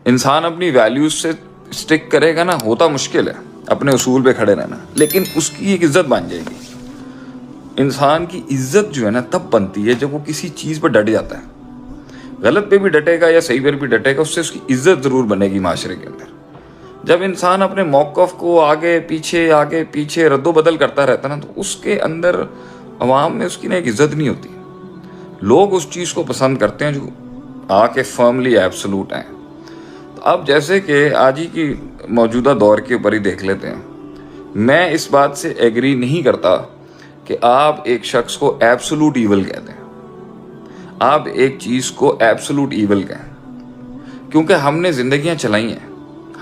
انسان اپنی ویلیوز سے اسٹک کرے گا نا، ہوتا مشکل ہے اپنے اصول پہ کھڑے رہنا، لیکن اس کی ایک عزت بن جائے گی. انسان کی عزت جو ہے نا تب بنتی ہے جب وہ کسی چیز پہ ڈٹ جاتا ہے. غلط پہ بھی ڈٹے گا یا صحیح پہ بھی ڈٹے گا، اس سے اس کی عزت ضرور بنے گی معاشرے کے اندر. جب انسان اپنے موقف کو آگے پیچھے رد و بدل کرتا رہتا نا، تو اس کے اندر عوام میں اس کی نا ایک عزت نہیں ہوتی. لوگ اس چیز کو پسند کرتے ہیں جو آ کے فرملی ایبسولوٹ ہیں. تو اب جیسے کہ آج ہی کی موجودہ دور کے اوپر ہی دیکھ لیتے ہیں. میں اس بات سے ایگری نہیں کرتا کہ آپ ایک شخص کو ایبسولوٹ ایول کہہ دیں، آپ ایک چیز کو ایبسولوٹ ایول کہیں، کیونکہ ہم نے زندگیاں چلائی ہیں،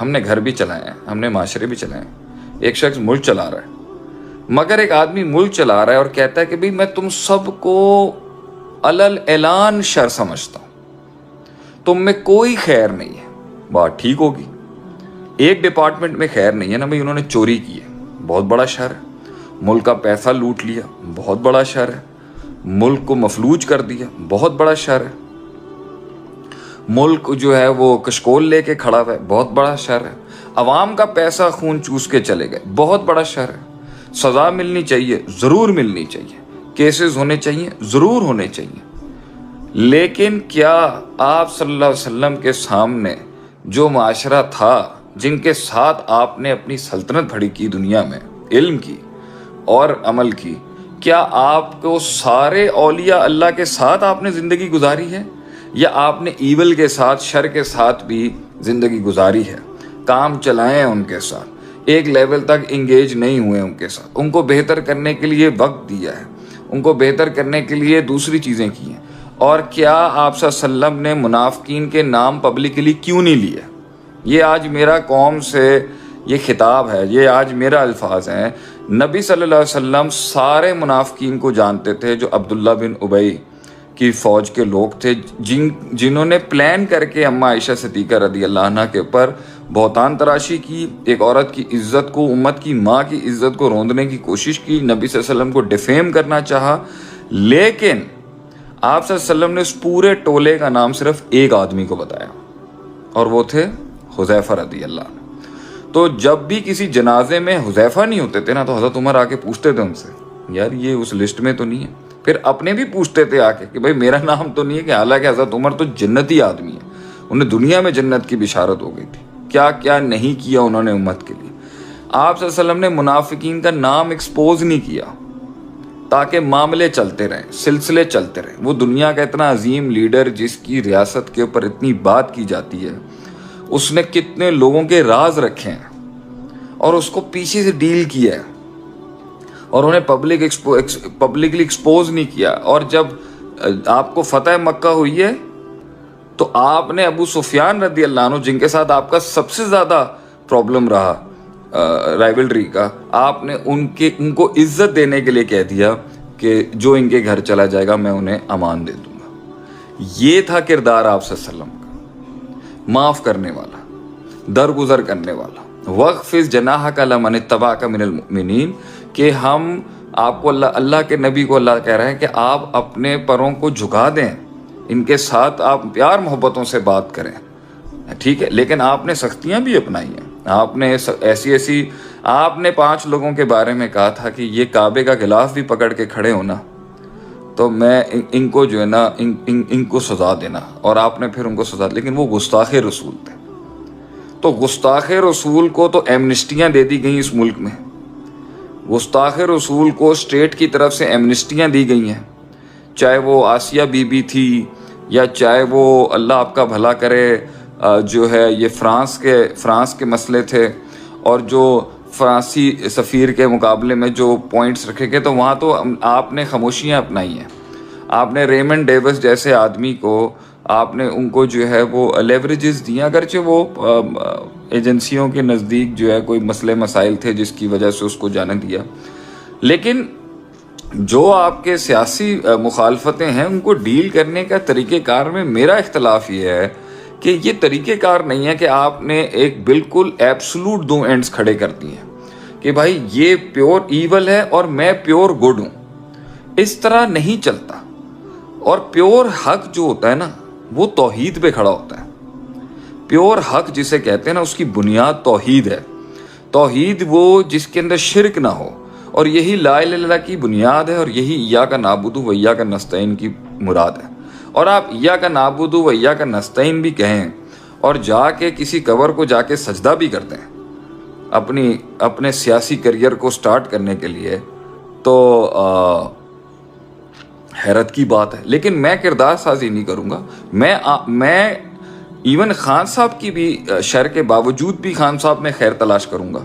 ہم نے گھر بھی چلائے ہیں، ہم نے معاشرے بھی چلائے ہیں. ایک شخص ملک چلا رہا ہے، مگر ایک آدمی ملک چلا رہا ہے اور کہتا ہے کہ بھئی میں تم سب کو علل اعلان شر سمجھتا ہوں، تم میں کوئی خیر نہیں ہے. بات ٹھیک ہوگی. ایک ڈپارٹمنٹ میں خیر نہیں ہے نا بھئی، انہوں نے چوری کی ہے، بہت بڑا شر ہے. ملک کا پیسہ لوٹ لیا، بہت بڑا شر ہے. ملک کو مفلوج کر دیا، بہت بڑا شر ہے. ملک جو ہے وہ کشکول لے کے کھڑا ہوا ہے، بہت بڑا شر ہے. عوام کا پیسہ خون چوس کے چلے گئے، بہت بڑا شر ہے. سزا ملنی چاہیے، ضرور ملنی چاہیے. کیسز ہونے چاہیے، ضرور ہونے چاہیے. لیکن کیا آپ صلی اللہ علیہ وسلم کے سامنے جو معاشرہ تھا، جن کے ساتھ آپ نے اپنی سلطنت کھڑی کی دنیا میں، علم کی اور عمل کی، کیا آپ کو سارے اولیاء اللہ کے ساتھ آپ نے زندگی گزاری ہے، یا آپ نے ایول کے ساتھ، شر کے ساتھ بھی زندگی گزاری ہے؟ کام چلائے ہیں ان کے ساتھ، ایک لیول تک انگیج نہیں ہوئے ان کے ساتھ، ان کو بہتر کرنے کے لیے وقت دیا ہے، ان کو بہتر کرنے کے لیے دوسری چیزیں کی ہیں. اور کیا آپ صلی اللہ علیہ وسلم نے منافقین کے نام پبلکلی کیوں نہیں لیے؟ یہ آج میرا قوم سے یہ خطاب ہے، یہ آج میرا الفاظ ہیں. نبی صلی اللہ علیہ وسلم سارے منافقین کو جانتے تھے جو عبداللہ بن ابی کی فوج کے لوگ تھے، جنہوں نے پلان کر کے اماں عائشہ صدیقہ رضی اللہ عنہ کے اوپر بہتان تراشی کی، ایک عورت کی عزت کو، امت کی ماں کی عزت کو روندنے کی کوشش کی، نبی صلی اللہ علیہ وسلم کو ڈیفیم کرنا چاہا. لیکن آپ صلی اللہ علیہ وسلم نے اس پورے ٹولے کا نام صرف ایک آدمی کو بتایا، اور وہ تھے حذیفہ رضی اللہ عنہ. تو جب بھی کسی جنازے میں حذیفہ نہیں ہوتے تھے نا، تو حضرت عمر آ کے پوچھتے تھے ان سے، یار یہ اس لسٹ میں تو نہیں ہے. پھر اپنے بھی پوچھتے تھے آ کے کہ بھائی میرا نام تو نہیں ہے، کہ حالانکہ حضرت عمر تو جنتی آدمی ہے، انہیں دنیا میں جنت کی بشارت ہو گئی تھی. کیا کیا نہیں کیا انہوں نے امت کے لیے. آپ صلی اللہ علیہ وسلم نے منافقین کا نام ایکسپوز نہیں کیا تاکہ معاملے چلتے رہیں، سلسلے چلتے رہیں. وہ دنیا کا اتنا عظیم لیڈر جس کی ریاست کے اوپر اتنی بات کی جاتی ہے، اس نے کتنے لوگوں کے راز رکھے ہیں اور اس کو پیچھے سے ڈیل کیا ہے، اور انہیں پبلکلی ایکسپوز نہیں کیا. اور جب آپ کو فتح مکہ ہوئی ہے تو آپ نے ابو سفیان رضی اللہ عنہ، جن کے ساتھ آپ کا سب سے زیادہ پرابلم رہا رائیولری کا، آپ نے ان کو عزت دینے کے لیے کہہ دیا کہ جو ان کے گھر چلا جائے گا میں انہیں امان دے دوں گا. یہ تھا کردار آپ صلی اللہ علیہ وسلم کا، معاف کرنے والا، درگزر کرنے والا. وَخْفِضْ جَنَاحَكَ لَمَنِ اتَّبَعَكَ مِنَ الْمُؤْمِنِينَ، کہ ہم آپ کو اللہ کے نبی کو اللہ کہہ رہے ہیں کہ آپ اپنے پروں کو جھکا دیں، ان کے ساتھ آپ پیار محبتوں سے بات کریں، ٹھیک ہے. لیکن آپ نے سختیاں بھی اپنائی ہیں. آپ نے ایسی آپ نے 5 لوگوں کے بارے میں کہا تھا کہ یہ کعبے کا غلاف بھی پکڑ کے کھڑے ہونا تو میں ان کو جو ہے نا ان کو سزا دینا، اور آپ نے پھر ان کو سزا. لیکن وہ گستاخ رسول تھے. تو گستاخ رسول کو تو ایمنسٹیاں دے دی گئیں اس ملک میں، گستاخ رسول کو اسٹیٹ کی طرف سے ایمنسٹیاں دی گئی ہیں، چاہے وہ آسیہ بی بی تھی، یا چاہے وہ اللہ آپ کا بھلا کرے جو ہے یہ فرانس کے مسئلے تھے، اور جو فرانسی سفیر کے مقابلے میں جو پوائنٹس رکھے گئے، تو وہاں تو آپ نے خاموشیاں اپنائی ہیں. آپ نے ریمنڈ ڈیوس جیسے آدمی کو، آپ نے ان کو جو ہے وہ لیوریجز دیا، اگرچہ وہ ایجنسیوں کے نزدیک جو ہے کوئی مسئلے مسائل تھے جس کی وجہ سے اس کو جانے دیا. لیکن جو آپ کے سیاسی مخالفتیں ہیں ان کو ڈیل کرنے کا طریقہ کار میں میرا اختلاف یہ ہے کہ یہ طریقہ کار نہیں ہے کہ آپ نے ایک بالکل ایبسولوٹ 2 اینڈز کھڑے کر دیے ہیں کہ بھائی یہ پیور ایول ہے اور میں پیور گڈ ہوں. اس طرح نہیں چلتا. اور پیور حق جو ہوتا ہے نا، وہ توحید پہ کھڑا ہوتا ہے. پیور حق جسے کہتے ہیں نا، اس کی بنیاد توحید ہے. توحید وہ جس کے اندر شرک نہ ہو، اور یہی لا الہ الا اللہ کی بنیاد ہے، اور یہی ایاک نعبد و ایاک نستعین کی مراد ہے. اور آپ ایاک نعبد و ایاک نستعین بھی کہیں اور جا کے کسی قبر کو جا کے سجدہ بھی کرتے ہیں اپنے سیاسی کریئر کو سٹارٹ کرنے کے لیے، تو حیرت کی بات ہے. لیکن میں کردار سازی نہیں کروں گا. میں ایون خان صاحب کی بھی شر کے باوجود بھی خان صاحب میں خیر تلاش کروں گا،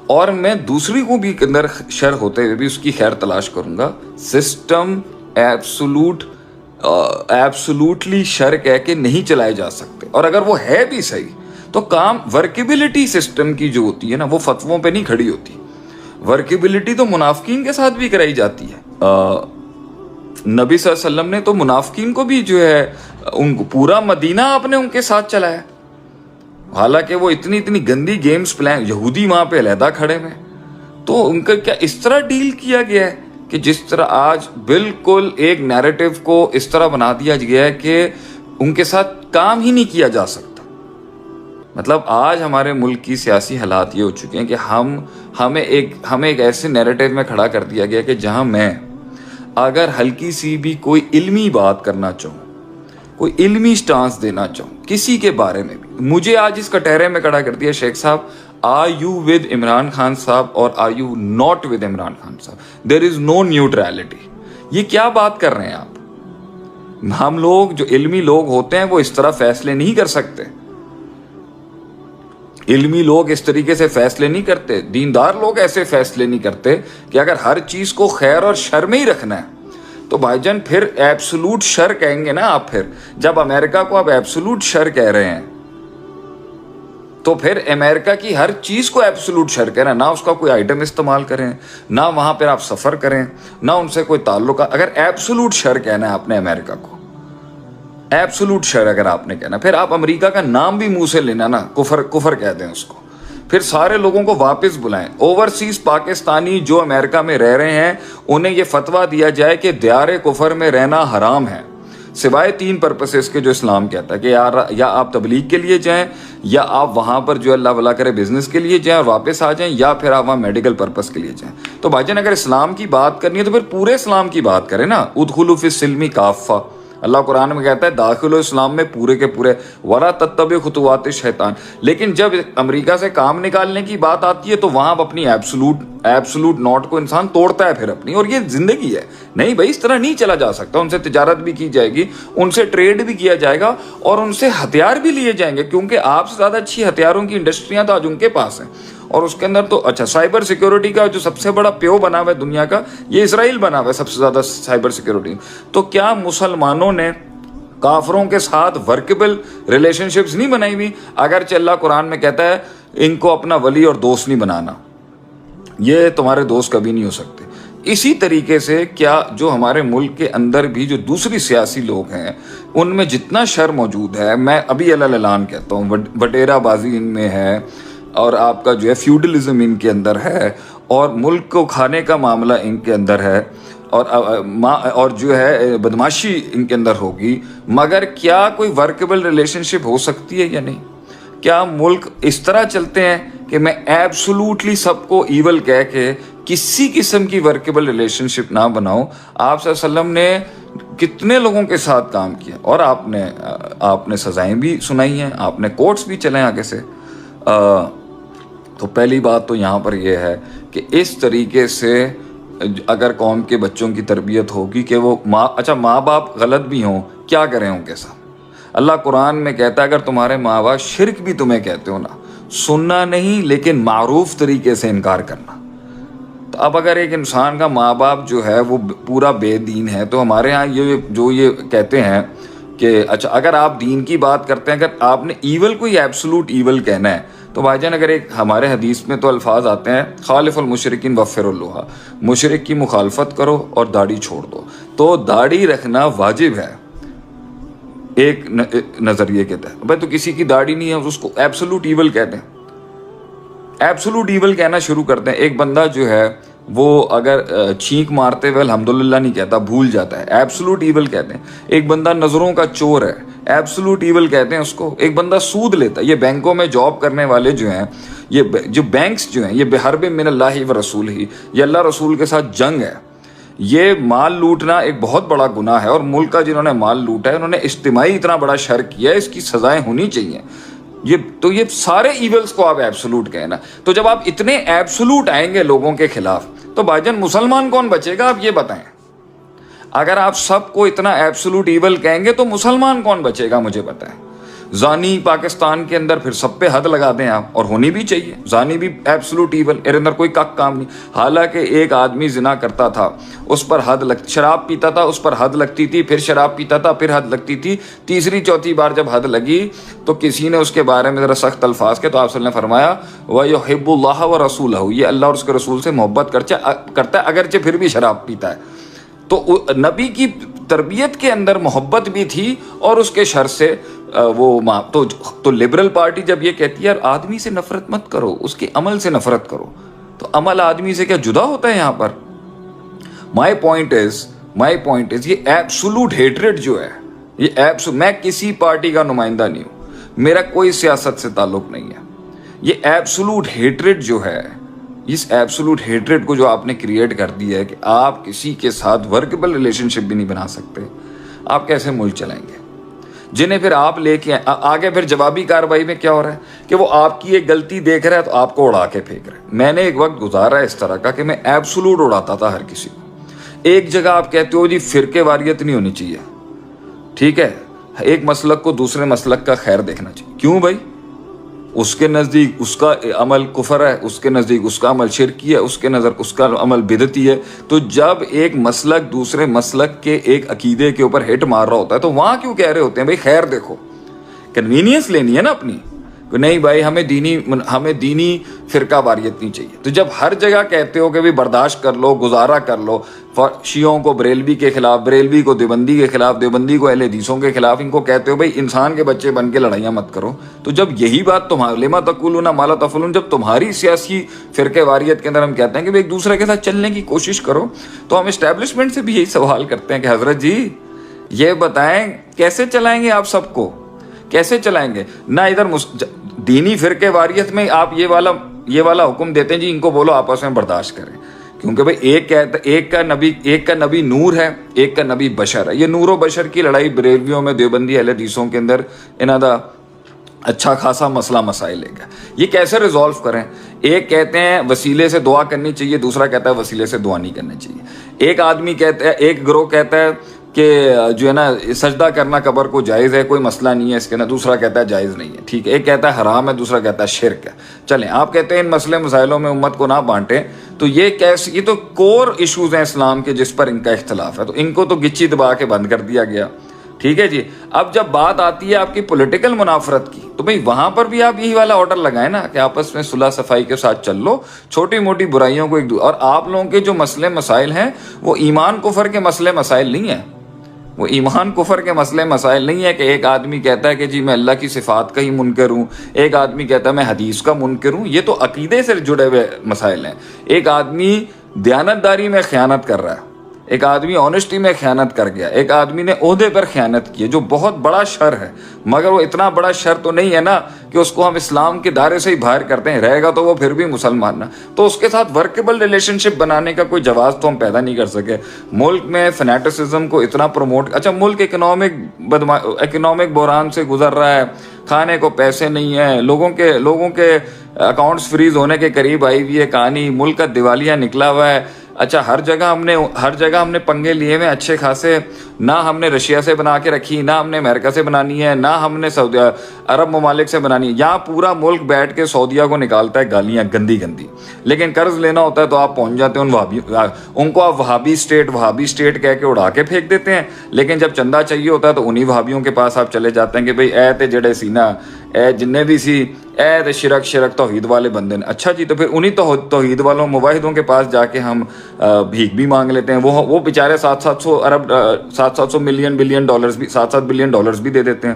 اور میں دوسری کو بھی اندر شر ہوتے ہوئے بھی اس کی خیر تلاش کروں گا. سسٹم ایبسولوٹلی شر کہہ کے نہیں چلائے جا سکتے، اور اگر وہ ہے بھی صحیح تو کام ورکیبلٹی سسٹم کی جو ہوتی ہے نا، وہ فتووں پہ نہیں کھڑی ہوتی. ورکیبلٹی تو منافقین کے ساتھ بھی کرائی جاتی ہے. نبی صلی اللہ علیہ وسلم نے تو منافقین کو بھی جو ہے ان کو پورا مدینہ آپ نے ان کے ساتھ چلایا، حالانکہ وہ اتنی گندی گیمز پلان، یہودی وہاں پہ علیحدہ کھڑے ہوئے. تو ان کا کیا اس طرح ڈیل کیا گیا ہے کہ جس طرح آج بالکل ایک نیریٹو کو اس طرح بنا دیا گیا ہے کہ ان کے ساتھ کام ہی نہیں کیا جا سکتا. مطلب آج ہمارے ملک کی سیاسی حالات یہ ہو چکے ہیں کہ ہمیں ایک ایسے نیریٹو میں کھڑا کر دیا گیا کہ جہاں میں اگر ہلکی سی بھی کوئی علمی بات کرنا چاہوں، کوئی علمی سٹانس دینا چاہوں کسی کے بارے میں بھی، مجھے آج اس کٹہرے میں کھڑا کر دیا شیخ صاحب are you with Imran Khan صاحب اور are you not with Imran Khan صاحب، دیر از نو نیوٹرلٹی. یہ کیا بات کر رہے ہیں آپ؟ ہم لوگ جو علمی لوگ ہوتے ہیں وہ اس طرح فیصلے نہیں کر سکتے. علمی لوگ اس طریقے سے فیصلے نہیں کرتے. دیندار لوگ ایسے فیصلے نہیں کرتے کہ اگر ہر چیز کو خیر اور شر میں ہی رکھنا ہے تو بھائی جان پھر ایبسولوٹ شر کہیں گے نا آپ. پھر جب امریکہ کو آپ ایبسولوٹ شر کہہ رہے ہیں تو پھر امریکہ کی ہر چیز کو ایبسولوٹ شر کہہ رہے ہیں. نہ اس کا کوئی آئٹم استعمال کریں، نہ وہاں پہ آپ سفر کریں، نہ ان سے کوئی تعلق. اگر ایبسولوٹ شر کہنا ہے آپ نے امریکہ کو، ایبسولوٹ شر اگر آپ نے کہنا، پھر آپ امریکہ کا نام بھی منہ سے لینا نا، کفر کہہ دیں اس کو. پھر سارے لوگوں کو واپس بلائیں. اوورسیز پاکستانی جو امریکہ میں رہ رہے ہیں انہیں یہ فتویٰ دیا جائے کہ دیار کفر میں رہنا حرام ہے، سوائے 3 پرپسز کے جو اسلام کہتا ہے کہ یا آپ تبلیغ کے لیے جائیں، یا آپ وہاں پر جو اللہ ولا کرے بزنس کے لیے جائیں اور واپس آ جائیں، یا پھر آپ وہاں میڈیکل پرپس کے لیے جائیں. تو بھائی جان اگر اسلام کی بات کرنی ہے تو پھر پورے اسلام کی بات کریں نا. ادخلوا فی السلم کافہ، اللہ قرآن میں کہتا ہے داخل و اسلام میں پورے کے پورے، ولا تتبع خطوات الشیطان. لیکن جب امریکہ سے کام نکالنے کی بات آتی ہے تو وہاں اپنی ایبسولوٹ نوٹ کو انسان توڑتا ہے پھر اپنی. اور یہ زندگی ہے. نہیں بھائی اس طرح نہیں چلا جا سکتا. ان سے تجارت بھی کی جائے گی، ان سے ٹریڈ بھی کیا جائے گا، اور ان سے ہتھیار بھی لیے جائیں گے، کیونکہ آپ سے زیادہ اچھی ہتھیاروں کی انڈسٹریاں تو آج ان کے پاس ہیں. اور اس کے اندر تو اچھا سائبر سیکیورٹی کا جو سب سے بڑا پیو بنا ہوا ہے دنیا کا، یہ اسرائیل بنا ہوا ہے سب سے زیادہ سائبر سیکیورٹی. تو کیا مسلمانوں نے کافروں کے ساتھ ورکیبل ریلیشن شپس نہیں بنائی ہوئی؟ اگرچہ اللہ قرآن میں کہتا ہے ان کو اپنا ولی اور دوست نہیں بنانا، یہ تمہارے دوست کبھی نہیں ہو سکتے. اسی طریقے سے کیا جو ہمارے ملک کے اندر بھی جو دوسری سیاسی لوگ ہیں ان میں جتنا شر موجود ہے، میں ابھی اعلان کہتا ہوں، وٹیرا بازی ان میں ہے، اور آپ کا جو ہے فیوڈلزم ان کے اندر ہے، اور ملک کو کھانے کا معاملہ ان کے اندر ہے، اور جو ہے بدماشی ان کے اندر ہوگی. مگر کیا کوئی ورکیبل ریلیشن شپ ہو سکتی ہے یا نہیں؟ کیا ملک اس طرح چلتے ہیں کہ میں ایبسولوٹلی سب کو ایول کہہ کے کسی قسم کی ورکیبل ریلیشن شپ نہ بناؤں؟ آپ صلی اللہ علیہ وسلم نے کتنے لوگوں کے ساتھ کام کیا، اور آپ نے سزائیں بھی سنائی ہیں، آپ نے کورٹس بھی چلائیں آگے سے. تو پہلی بات تو یہاں پر یہ ہے کہ اس طریقے سے اگر قوم کے بچوں کی تربیت ہوگی کہ وہ ماں باپ غلط بھی ہوں، کیا کریں ان کے ساتھ؟ اللہ قرآن میں کہتا ہے اگر تمہارے ماں باپ شرک بھی تمہیں کہتے ہو نا، سننا نہیں لیکن معروف طریقے سے انکار کرنا. تو اب اگر ایک انسان کا ماں باپ جو ہے وہ پورا بے دین ہے، تو ہمارے ہاں یہ کہتے ہیں کہ اچھا اگر آپ دین کی بات کرتے ہیں، اگر آپ نے ایول کو ہی ایبسولوٹ ایول کہنا ہے تو بھائی جان اگر ایک ہمارے حدیث میں تو الفاظ آتے ہیں خالف المشرکین وفر اللحیٰ، مشرک کی مخالفت کرو اور داڑھی چھوڑ دو. تو داڑھی رکھنا واجب ہے ایک نظریے کے تحت. بھائی تو کسی کی داڑھی نہیں ہے اس کو ایبسولوٹ ایول کہتے ہیں. ایبسولوٹ ایول کہنا شروع کرتے ہیں. ایک بندہ جو ہے وہ اگر چھینک مارتے ہوئے الحمدللہ نہیں کہتا، بھول جاتا ہے، ایبسولوٹ ایول کہتے ہیں۔ ایک بندہ نظروں کا چور ہے، ایبسولوٹ ایول کہتے ہیں اس کو۔ ایک بندہ سود لیتا ہے۔ یہ بینکوں میں جاب کرنے والے جو ہیں، یہ جو بینکس جو ہیں، یہ بحرب من اللہ و رسول ہی، یہ اللہ رسول کے ساتھ جنگ ہے۔ یہ مال لوٹنا ایک بہت بڑا گناہ ہے، اور ملک کا جنہوں نے مال لوٹا ہے انہوں نے اجتماعی اتنا بڑا شر کیا ہے، اس کی سزائیں ہونی چاہیے۔ یہ سارے ایولز کو آپ ایبسولوٹ کہیں نا، تو جب آپ اتنے ایبسولوٹ آئیں گے لوگوں کے خلاف تو بھائی جان مسلمان کون بچے گا؟ آپ یہ بتائیں۔ اگر آپ سب کو اتنا ایبسولوٹ ایول کہیں گے تو مسلمان کون بچے گا؟ مجھے بتائیں۔ زانی پاکستان کے اندر پھر سب پہ حد لگا دیں آپ، اور ہونی بھی چاہیے۔ زانی بھی ایبسولوٹ ایول، میرے اندر کوئی کام نہیں۔ حالانکہ ایک آدمی زنا کرتا تھا، اس پر حد لگتی، شراب پیتا تھا اس پر حد لگتی تھی، پھر شراب پیتا تھا پھر حد لگتی تھی، تیسری چوتھی بار جب حد لگی تو کسی نے اس کے بارے میں ذرا سخت الفاظ کے، تو آپ صلی اللہ نے فرمایا وَيُحِبُّ اللَّهَ وَرَسُولَهُ، یہ اللہ اور اس کے رسول سے محبت کرتا ہے اگرچہ پھر بھی شراب پیتا ہے۔ تو نبی کی تربیت کے اندر محبت بھی تھی اور اس کے شر سے تو لبرل پارٹی جب یہ کہتی ہے یار آدمی سے نفرت مت کرو، اس کے عمل سے نفرت کرو، تو عمل آدمی سے کیا جدا ہوتا ہے یہاں پر؟ مائی پوائنٹ از یہ ایبسولوٹ ہیٹریڈ جو ہے، یہ میں کسی پارٹی کا نمائندہ نہیں ہوں، میرا کوئی سیاست سے تعلق نہیں ہے۔ یہ ایبسولوٹ ہیٹریڈ جو ہے، اس ایبسولوٹ ہیٹریڈ کو جو آپ نے کریٹ کر دیا ہے کہ آپ کسی کے ساتھ ورکیبل ریلیشن شپ بھی نہیں بنا سکتے، آپ کیسے ملک چلائیں گے؟ جنہیں پھر آپ لے کے آگے پھر جوابی کارروائی میں کیا ہو رہا ہے کہ وہ آپ کی ایک غلطی دیکھ رہا ہے تو آپ کو اڑا کے پھینک رہا ہے۔ میں نے ایک وقت گزارا اس طرح کا کہ میں ایبسولوٹ اڑاتا تھا ہر کسی کو۔ ایک جگہ آپ کہتے ہو جی فرقے واریت نہیں ہونی چاہیے، ٹھیک ہے، ایک مسلک کو دوسرے مسلک کا خیر دیکھنا چاہیے۔ کیوں بھائی؟ اس کے نزدیک اس کا عمل کفر ہے، اس کے نزدیک اس کا عمل شرکی ہے، اس کے نظر اس کا عمل بدعتی ہے۔ تو جب ایک مسلک دوسرے مسلک کے ایک عقیدے کے اوپر ہٹ مار رہا ہوتا ہے تو وہاں کیوں کہہ رہے ہوتے ہیں بھائی خیر دیکھو؟ کنوینئنس لینی ہے نا اپنی، نہیں بھائی ہمیں دینی فرقہ واریت نہیں چاہیے۔ تو جب ہر جگہ کہتے ہو کہ بھی برداشت کر لو، گزارا کر لو، شیعوں کو بریلوی کے خلاف، بریلوی کو دیوبندی کے خلاف، دیوبندی کو اہل حدیثوں کے خلاف، ان کو کہتے ہو بھائی انسان کے بچے بن کے لڑائیاں مت کرو، تو جب یہی بات لما تقولون ما لا تفعلون، جب تمہاری سیاسی فرقہ واریت کے اندر ہم کہتے ہیں کہ ایک دوسرے کے ساتھ چلنے کی کوشش کرو، تو ہم اسٹیبلشمنٹ سے بھی یہی سوال کرتے ہیں کہ حضرت جی یہ بتائیں کیسے چلائیں گے آپ سب کو؟ کیسے چلائیں گے؟ نہ ادھر دینی فرقے واریت میں آپ یہ والا حکم دیتے ہیں جی ان کو بولو آپس میں برداشت کریں، کیونکہ بھائی ایک کا نبی نور ہے، ایک کا نبی بشر ہے۔ یہ نور و بشر کی لڑائی بریلویوں میں، دیوبندی اہل حدیثوں کے اندر انہاں دا اچھا خاصا مسئلہ مسائل ہے۔ یہ کیسے ریزالو کریں؟ ایک کہتے ہیں وسیلے سے دعا کرنی چاہیے، دوسرا کہتا ہے وسیلے سے دعا نہیں کرنی چاہیے۔ ایک آدمی کہتا ہے، ایک گروہ کہتا ہے کہ جو ہے نا سجدہ کرنا قبر کو جائز ہے، کوئی مسئلہ نہیں ہے اس کے اندر، دوسرا کہتا ہے جائز نہیں ہے، ٹھیک ہے۔ ایک کہتا ہے حرام ہے، دوسرا کہتا ہے شرک ہے۔ چلیں آپ کہتے ہیں ان مسئلے مسائلوں میں امت کو نہ بانٹیں، تو یہ تو کور ایشوز ہیں اسلام کے جس پر ان کا اختلاف ہے، تو ان کو تو گچی دبا کے بند کر دیا گیا، ٹھیک ہے جی۔ اب جب بات آتی ہے آپ کی پولیٹیکل منافرت کی، تو بھئی وہاں پر بھی آپ یہی والا آرڈر لگائیں نا کہ آپس میں صلح صفائی کے ساتھ چل لو، چھوٹی موٹی برائیوں کو اور آپ لوگوں کے جو مسئلے مسائل ہیں وہ ایمان کفر کے مسئلے مسائل نہیں ہیں، وہ ایمان کفر کے مسئلے مسائل نہیں ہے کہ ایک آدمی کہتا ہے کہ جی میں اللہ کی صفات کا ہی منکر ہوں، ایک آدمی کہتا ہے میں حدیث کا منکر ہوں۔ یہ تو عقیدے سے جڑے ہوئے مسائل ہیں۔ ایک آدمی دیانتداری میں خیانت کر رہا ہے، ایک آدمی آنیسٹی میں خیانت کر گیا، ایک آدمی نے عہدے پر خیانت کی ہے جو بہت بڑا شر ہے، مگر وہ اتنا بڑا شر تو نہیں ہے نا کہ اس کو ہم اسلام کے دائرے سے ہی باہر کرتے ہیں، رہے گا تو وہ پھر بھی مسلمان نا، تو اس کے ساتھ ورکیبل ریلیشن شپ بنانے کا کوئی جواز تو ہم پیدا نہیں کر سکے۔ ملک میں فنیٹسزم کو اتنا پروموٹ، اچھا ملک اکنامک بحران سے گزر رہا ہے، کھانے کو پیسے نہیں ہیں، لوگوں کے اکاؤنٹس فریز ہونے کے قریب آئی ہوئی ہے کہانی، ملک کا دیوالیہ نکلا ہوا ہے۔ اچھا ہر جگہ ہم نے پنگے لیے ہوئے اچھے خاصے، نہ ہم نے رشیا سے بنا کے رکھی، نہ ہم نے امریکہ سے بنانی ہے، نہ ہم نے سعودی عرب ممالک سے بنانی ہے۔ یہاں پورا ملک بیٹھ کے سعودیہ کو نکالتا ہے گالیاں گندی، لیکن قرض لینا ہوتا ہے تو آپ پہنچ جاتے ہیں ان کو آپ وہابی اسٹیٹ کہہ کے اڑا کے پھینک دیتے ہیں، لیکن جب چندہ چاہیے ہوتا ہے تو انہی وہابیوں کے پاس آپ چلے جاتے ہیں کہ بھئی اے تے جڑے سی نا، اے جننے بھی سی، اے تے شرک توحید والے بندے نے۔ اچھا جی، تو پھر انہی توحید والوں موحدوں کے پاس جا کے ہم بھیک بھی مانگ لیتے ہیں، وہ بیچارے 700 ملین بلین ڈالرز بھی، 7 بلین ڈالرز بھی دے دیتے ہیں۔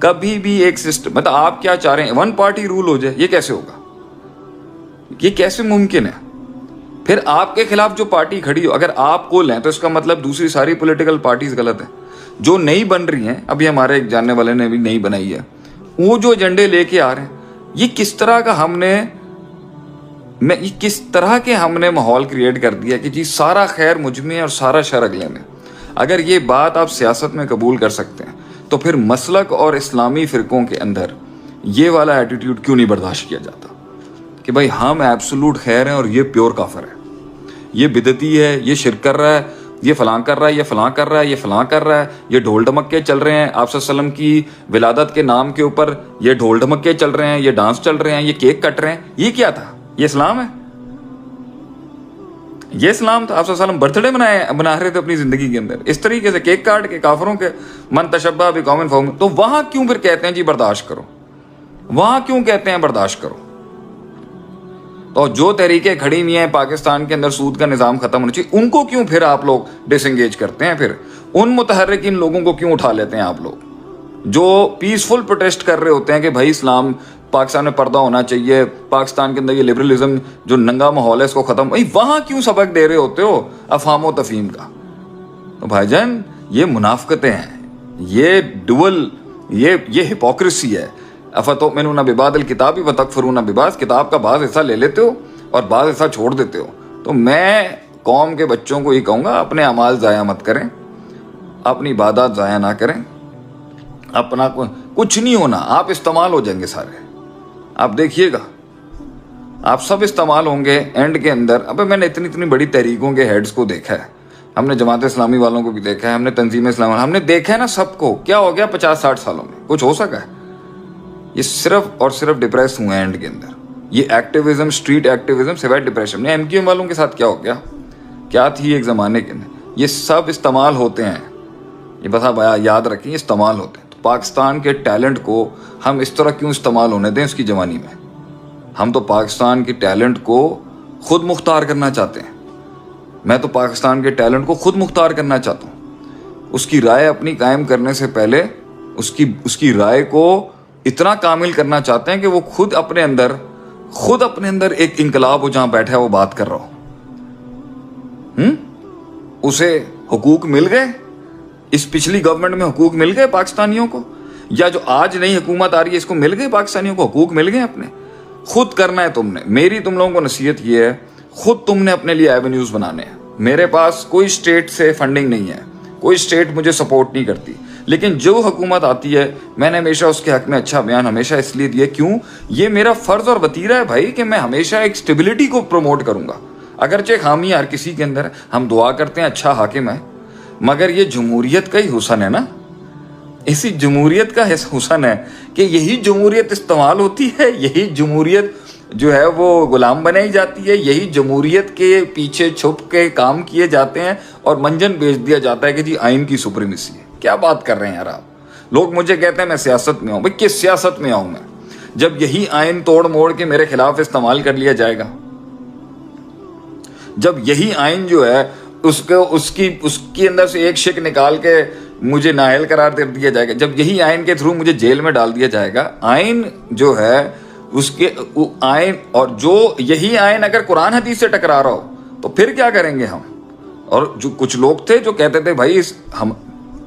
کبھی بھی ایک سسٹم، مطلب آپ کیا چاہ رہے ہیں 1 پارٹی رول ہو جائے؟ یہ کیسے ہوگا؟ یہ کیسے ممکن ہے؟ پھر آپ کے خلاف جو پارٹی کھڑی ہو اگر آپ کو لیں تو اس کا مطلب دوسری ساری پولیٹیکل پارٹیز غلط ہیں. جو نئی بن رہی ہیں، ابھی ہمارے ایک جاننے والے نے بھی نئی بنائی ہے، وہ جو ایجنڈے لے کے آ رہے ہیں، یہ کس طرح کا کس طرح کے ہم نے ماحول کریٹ کر دیا کہ جی سارا خیر مجھ میں اور سارا شر اگلے میں. اگر یہ بات آپ سیاست میں قبول کر سکتے ہیں تو پھر مسلک اور اسلامی فرقوں کے اندر یہ والا ایٹیٹیوڈ کیوں نہیں برداشت کیا جاتا کہ بھائی ہم ایبسولوٹ خیر ہیں اور یہ پیور کافر ہے، یہ بدعتی ہے، یہ شرک کر رہا ہے، یہ فلاں کر رہا ہے، یہ فلاں کر رہا ہے، یہ فلاں کر رہا ہے، یہ ڈھول ڈھمکے چل رہے ہیں آپ صلی اللہ علیہ وسلم کی ولادت کے نام کے اوپر، یہ ڈھول ڈھمکے چل رہے ہیں، یہ ڈانس چل رہے ہیں، یہ کیک کٹ رہے ہیں. یہ کیا تھا؟ یہ اسلام ہے؟ یہ اسلام تھا؟ آپ صلی اللہ علیہ وسلم برتھ ڈے بنا رہے تھے اپنی زندگی کے اندر اس طریقے سے کیک کاٹ کے کافروں کے من تشبہ بقوم فہو. تو وہاں کیوں پھر کہتے ہیں جی برداشت کرو؟ وہاں کیوں کہتے ہیں برداشت کرو؟ تو جو تحریکیں کھڑی ہوئی ہیں پاکستان کے اندر سود کا نظام ختم ہونا چاہیے، ان کو کیوں پھر آپ لوگ ڈس انگیج کرتے ہیں؟ پھر ان متحرکین لوگوں کو کیوں اٹھا لیتے ہیں آپ لوگ جو پیسفل پروٹیسٹ کر رہے ہوتے ہیں کہ بھائی اسلام پاکستان میں پردہ ہونا چاہیے، پاکستان کے اندر یہ لبرلزم جو ننگا ماحول ہے اس کو ختم، وہاں کیوں سبق دے رہے ہوتے ہو افہام و تفہیم کا؟ تو بھائی جان یہ منافقتیں ہیں، یہ ڈوئل، یہ ہپوکریسی ہے. افتؤمنون ببعض الکتاب وتکفرون ببعض، کتاب کا بعض حصہ لے لیتے ہو اور بعض حصہ چھوڑ دیتے ہو. تو میں قوم کے بچوں کو یہ کہوں گا اپنے اعمال ضائع مت کریں، اپنی عبادات ضائع نہ کریں، اپنا کچھ نہیں ہونا، آپ استعمال ہو جائیں گے سارے. آپ دیکھیے گا آپ سب استعمال ہوں گے اینڈ کے اندر. ابے میں نے اتنی بڑی تحریکوں کے ہیڈز کو دیکھا ہے، ہم نے جماعت اسلامی والوں کو بھی دیکھا ہے، ہم نے تنظیم اسلام، ہم نے دیکھا ہے نا سب کو. کیا ہو گیا 50-60 سالوں میں؟ کچھ ہو سکا ہے؟ یہ صرف اور صرف ڈپریس ہوئے ہیں اینڈ کے اندر. یہ ایکٹیویزم، اسٹریٹ ایکٹیویزم سوائے ڈپریشن. ایم کیو ایم والوں کے ساتھ کیا ہو گیا؟ کیا تھی ایک زمانے کے اندر؟ یہ سب استعمال ہوتے ہیں، یہ بس آپ یاد رکھیں، یہ استعمال ہوتے ہیں. تو پاکستان کے ٹیلنٹ کو ہم اس طرح کیوں استعمال ہونے دیں اس کی جوانی میں؟ ہم تو پاکستان کے ٹیلنٹ کو خود مختار کرنا چاہتے ہیں. میں تو پاکستان کے ٹیلنٹ کو خود مختار کرنا چاہتا ہوں. اس کی رائے اپنی قائم کرنے سے پہلے اس کی رائے کو اتنا کامل کرنا چاہتے ہیں کہ وہ خود اپنے اندر ایک انقلاب ہو، جہاں بیٹھا ہے وہ بات کر رہا ہو. اسے حقوق مل گئے، اس پچھلی گورنمنٹ میں حقوق مل گئے پاکستانیوں کو، یا جو آج نئی حکومت آ رہی ہے اس کو مل گئے پاکستانیوں کو حقوق مل گئے اپنے. خود کرنا ہے تم نے. میری تم لوگوں کو نصیحت یہ ہے، خود تم نے اپنے لیے ایونیوز بنانے ہیں. میرے پاس کوئی اسٹیٹ سے فنڈنگ نہیں ہے، کوئی اسٹیٹ مجھے سپورٹ نہیں کرتی، لیکن جو حکومت آتی ہے میں نے ہمیشہ اس کے حق میں اچھا بیان ہمیشہ اس لیے دیا. کیوں؟ یہ میرا فرض اور وتیرہ ہے بھائی کہ میں ہمیشہ ایک اسٹیبلٹی کو پروموٹ کروں گا. اگرچہ خامی ہر کسی کے اندر، ہم دعا کرتے ہیں اچھا حاکم ہے، مگر یہ جمہوریت کا ہی حسن ہے نا. اسی جمہوریت کا حسن ہے کہ یہی جمہوریت استعمال ہوتی ہے، یہی جمہوریت جو ہے وہ غلام بنائی جاتی ہے، یہی جمہوریت کے پیچھے چھپ کے کام کیے جاتے ہیں اور منجن بیچ دیا جاتا ہے کہ جی آئین کی سپریمیسی ہے. کیا بات کر رہے ہیں یار آپ لوگ؟ مجھے کہتے ہیں میں سیاست میں ہوں. بھائی کس سیاست میں آؤں میں جب یہی آئین توڑ موڑ کے میرے خلاف استعمال کر لیا جائے گا؟ جب یہی آئین جو ہے اس کی اندر سے ایک شک نکال کے مجھے نااہل قرار دے دیا جائے گا، جب یہی آئین کے تھرو مجھے جیل میں ڈال دیا جائے گا. آئین جو ہے اس کے آئین، اور جو یہی آئین اگر قرآن حدیث سے ٹکرا رہا ہو تو پھر کیا کریں گے ہم؟ اور جو کچھ لوگ تھے جو کہتے تھے بھائی ہم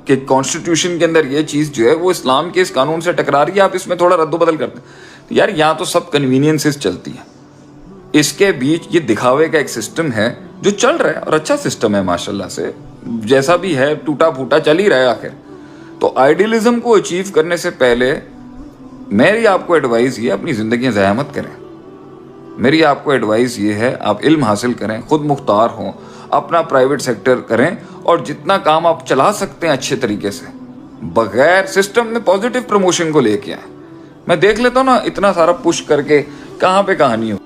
کہ کانسٹیٹیوشن کے اندر یہ چیز جو ہے وہ اسلام کے اس قانون سے ٹکرا رہی ہے، آپ اس میں تھوڑا رد و بدل کرتے ہیں. یار یہاں تو سب کنوینئنسز چلتی ہیں، اس کے بیچ یہ دکھاوے کا ایک سسٹم ہے جو چل رہا ہے اور اچھا سسٹم ہے ماشاءاللہ سے، جیسا بھی ہے ٹوٹا پھوٹا چل ہی رہا ہے آخر. تو آئیڈیلزم کو اچیو کرنے سے پہلے میری آپ کو ایڈوائز یہ ہے اپنی زندگیاں ضائع مت کریں. میری آپ کو ایڈوائز یہ ہے آپ علم حاصل کریں، خود مختار ہوں، اپنا پرائیویٹ سیکٹر کریں، اور جتنا کام آپ چلا سکتے ہیں اچھے طریقے سے بغیر سسٹم میں پازیٹیو پروموشن کو لے کے آئیں. میں دیکھ لیتا ہوں نا اتنا سارا پش کر کے کہاں پہ کہانی ہو.